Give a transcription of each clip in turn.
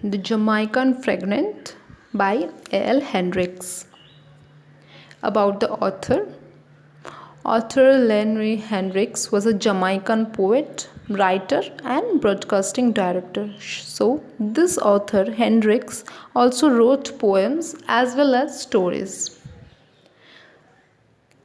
The Jamaican Fragment by A.L. Hendricks. About the author. Author Lenny Hendricks was a Jamaican poet, writer, and broadcasting director. So, this author Hendricks also wrote poems as well as stories.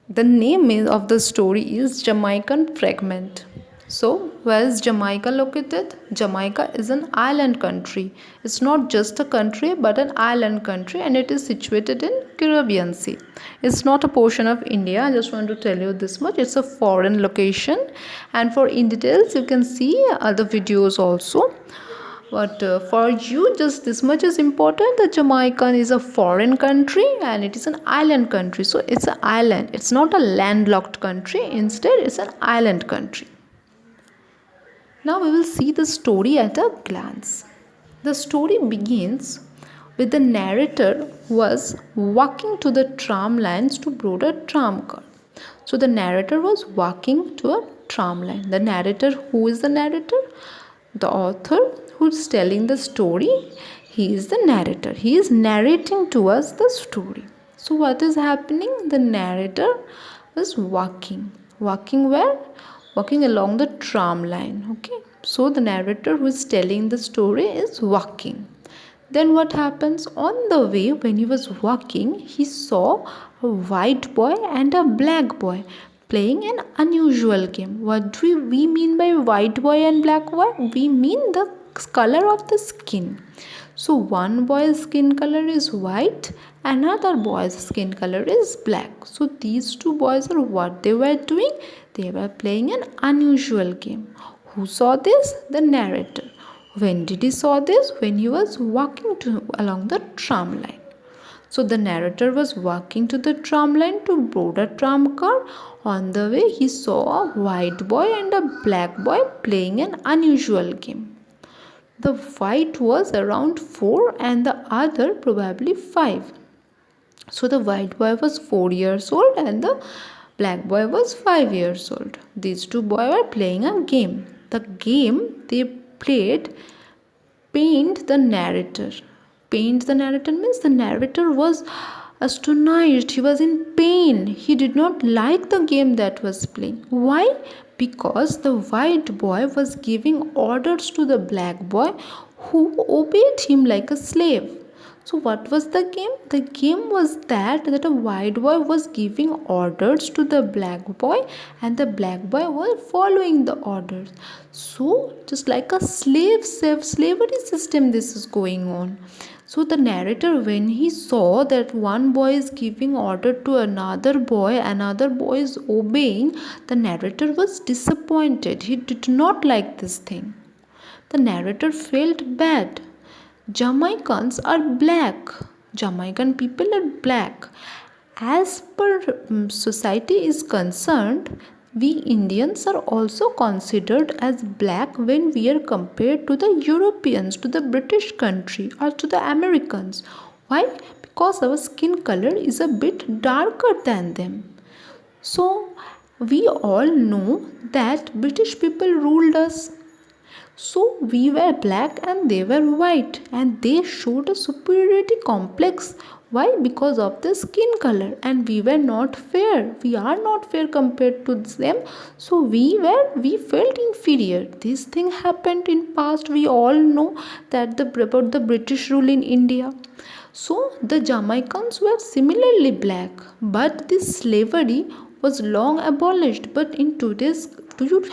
The name of the story is Jamaican Fragment. So, where is Jamaica located? Jamaica is an island country. It's not just a country but an island country, and it is situated in Caribbean Sea. It's not a portion of India. I just want to tell you this much. It's a foreign location, and for in details you can see other videos also. But for you, just this much is important that Jamaica is a foreign country and it is an island country. So it's an island. It's not a landlocked country. Instead, it's an island country. Now we will see the story at a glance. The story begins with the narrator who was walking to the tram lines to board a tram car. So the narrator was walking to a tram line. The narrator, who is the narrator? The author who's telling the story, he is the narrator. He is narrating to us the story. So what is happening? The narrator is walking. Walking where? Walking along the tram line. Okay. So the narrator who is telling the story is walking. Then what happens? On the way, when he was walking, he saw a white boy and a black boy playing an unusual game. What do we mean by white boy and black boy? We mean the color of the skin. So one boy's skin color is white, another boy's skin color is black. So these two boys are what they were doing? They were playing an unusual game. Who saw this? The narrator. When did he saw this? When he was walking along the tram line. So the narrator was walking to the tram line to board a tram car. On the way, he saw a white boy and a black boy playing an unusual game. The white was around 4 and the other probably 5. So the white boy was 4 years old and the black boy was 5 years old. These two boys were playing a game. The game they played pained the narrator. Pained the narrator means the narrator was astonished. He was in pain. He did not like the game that was playing. Why? Because the white boy was giving orders to the black boy who obeyed him like a slave. So what was the game? The game was that a white boy was giving orders to the black boy and the black boy was following the orders. So just like a slavery system this is going on. So the narrator, when he saw that one boy is giving order to another boy is obeying, the narrator was disappointed. He did not like this thing. The narrator felt bad. Jamaicans are black. Jamaican people are black. As per society is concerned, we Indians are also considered as black when we are compared to the Europeans, to the British country or to the Americans. Why? Because our skin color is a bit darker than them. So we all know that British people ruled us. So we were black and they were white, and they showed a superiority complex. Why? Because of the skin color, and we were not fair. We are not fair compared to them. So we felt inferior. This thing happened in past. We all know that about the British rule in India. So the Jamaicans were similarly black, but this slavery was long abolished. But in today's,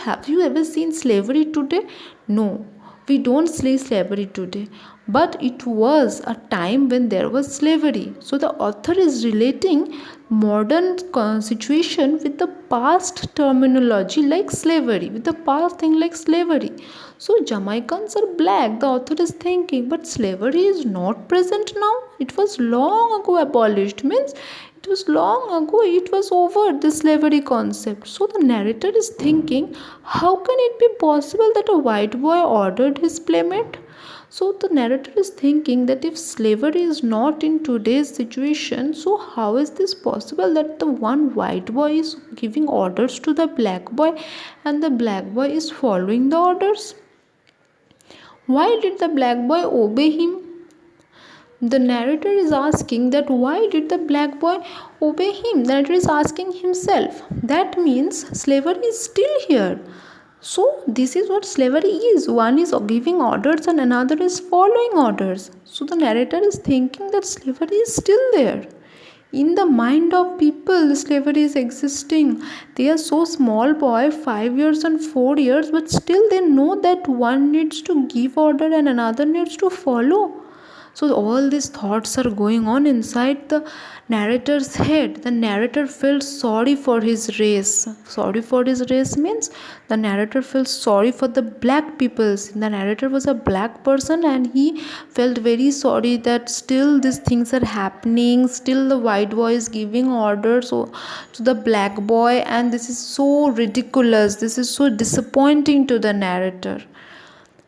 have you ever seen slavery today? No, we don't see slavery today, but it was a time when there was slavery. So the author is relating modern situation with the past terminology like slavery, with the past thing like slavery. So Jamaicans are black, the author is thinking, but slavery is not present now. It was long ago abolished, means it was long ago, it was over, the slavery concept. So the narrator is thinking, how can it be possible that a white boy ordered his playmate? So the narrator is thinking that if slavery is not in today's situation, so how is this possible that the one white boy is giving orders to the black boy and the black boy is following the orders? Why did the black boy obey him? The narrator is asking that why did the black boy obey him? The narrator is asking himself. That means slavery is still here. So this is what slavery is. One is giving orders and another is following orders. So the narrator is thinking that slavery is still there. In the mind of people, slavery is existing. They are so small boy, 5 years and 4 years, but still they know that one needs to give order and another needs to follow. So all these thoughts are going on inside the narrator's head. The narrator feels sorry for his race. Sorry for his race means the narrator feels sorry for the black peoples. The narrator was a black person and he felt very sorry that still these things are happening. Still the white boy is giving orders to the black boy, and this is so ridiculous. This is so disappointing to the narrator.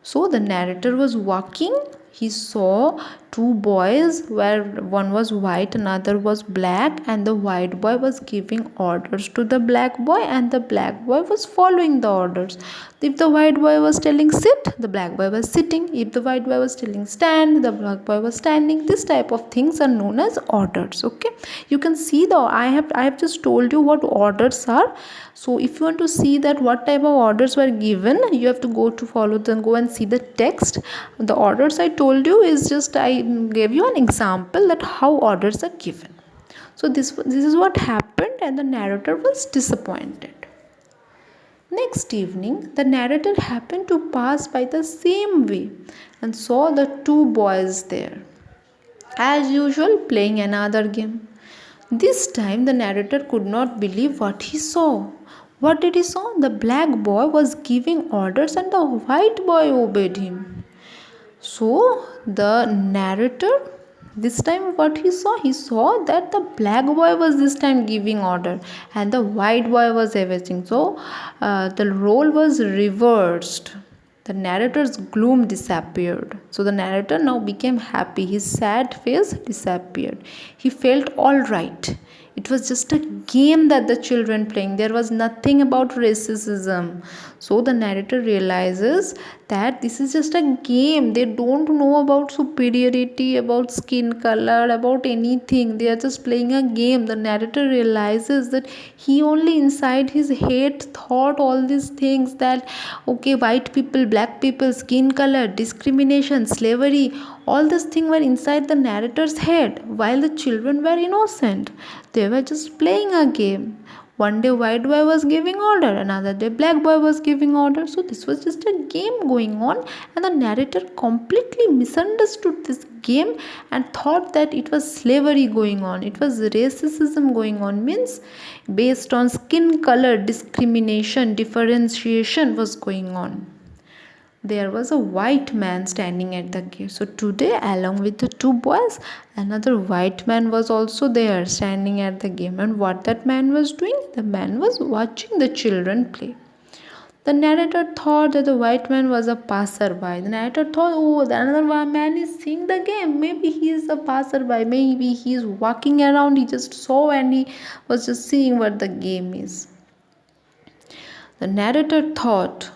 So the narrator was walking. He saw two boys, where one was white, another was black, and the white boy was giving orders to the black boy, and the black boy was following the orders. If the white boy was telling sit, the black boy was sitting. If the white boy was telling stand, the black boy was standing. This type of things are known as orders. Okay, you can see the I have just told you what orders are. So if you want to see that what type of orders were given, you have to go and see the text. The orders I told you is just I gave you an example that how orders are given. So this is what happened, and the narrator was disappointed. Next evening, the narrator happened to pass by the same way and saw the two boys there, as usual, playing another game. This time, the narrator could not believe what he saw. What did he saw? The black boy was giving orders and the white boy obeyed him. So, the narrator, this time what he saw that the black boy was this time giving order and the white boy was everything. So the role was reversed. The narrator's gloom disappeared. So the narrator now became happy. His sad face disappeared. He felt all right. It was just a game that the children playing. There was nothing about racism. So the narrator realizes that this is just a game. They don't know about superiority, about skin color, about anything. They are just playing a game. The narrator realizes that he only inside his head thought all these things, that okay, white people, black people, skin color, discrimination, slavery, all these things were inside the narrator's head while the children were innocent. They were just playing a game. One day white boy was giving order, another day black boy was giving order. So this was just a game going on, and the narrator completely misunderstood this game and thought that it was slavery going on. It was racism going on, means based on skin color, discrimination, differentiation was going on. There was a white man standing at the gate. So today, along with the two boys, another white man was also there standing at the gate. And what that man was doing? The man was watching the children play. The narrator thought that the white man was a passerby. The narrator thought, oh, the another man is seeing the game. Maybe he is a passerby. Maybe he is walking around. He just saw and he was just seeing what the game is. The narrator thought,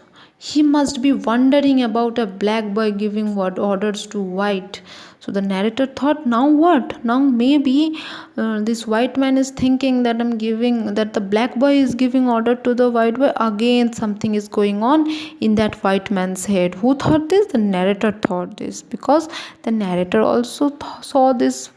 he must be wondering about a black boy giving orders to white. So the narrator thought, now what? Now maybe this white man is thinking that that the black boy is giving order to the white boy. Again, something is going on in that white man's head. Who thought this? The narrator thought this, because the narrator also saw this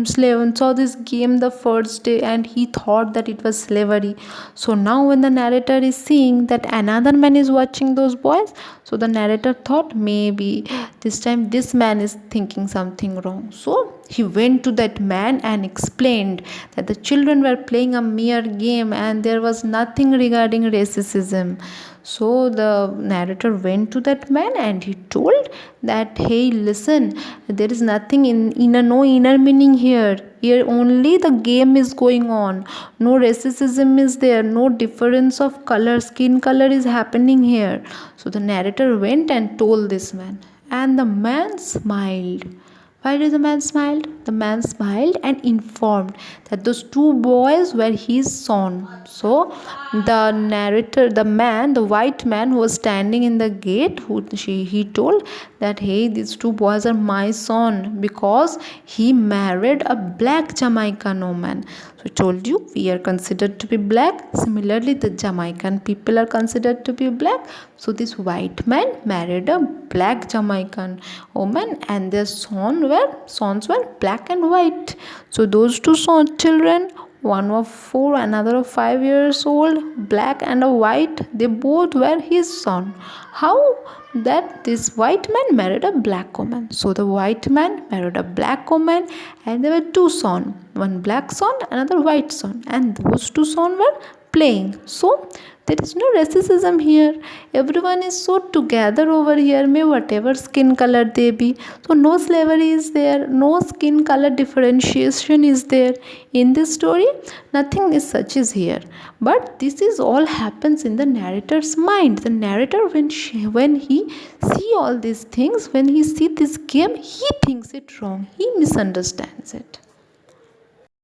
slave saw this game the first day and he thought that it was slavery. So now when the narrator is seeing that another man is watching those boys, so the narrator thought maybe this time this man is thinking something wrong. So he went to that man and explained that the children were playing a mere game and there was nothing regarding racism. So the narrator went to that man and he told that, hey, listen, there is nothing no inner meaning here. Here only the game is going on. No racism is there. No difference of color, skin color is happening here. So the narrator went and told this man, and the man smiled. Why did the man smile? The man smiled and informed that those two boys were his son. So the narrator, the man, the white man who was standing in the gate, he told that, hey, these two boys are my son because he married a black Jamaican woman. So I told you we are considered to be black. Similarly, the Jamaican people are considered to be black. So this white man married a black Jamaican woman, and their sons were black and white. So those two children, one of 4, another of 5 years old, black and a white, they both were his son. How? That this white man married a black woman. So the white man married a black woman, and there were two sons, one black son, another white son, and those two sons were playing. So there is no racism here. Everyone is so together over here, may whatever skin color they be. So no slavery is there, no skin color differentiation is there. In this story, nothing is such is here. But this is all happens in the narrator's mind. The narrator, when he see all these things, when he see this game, he thinks it wrong. He misunderstands it.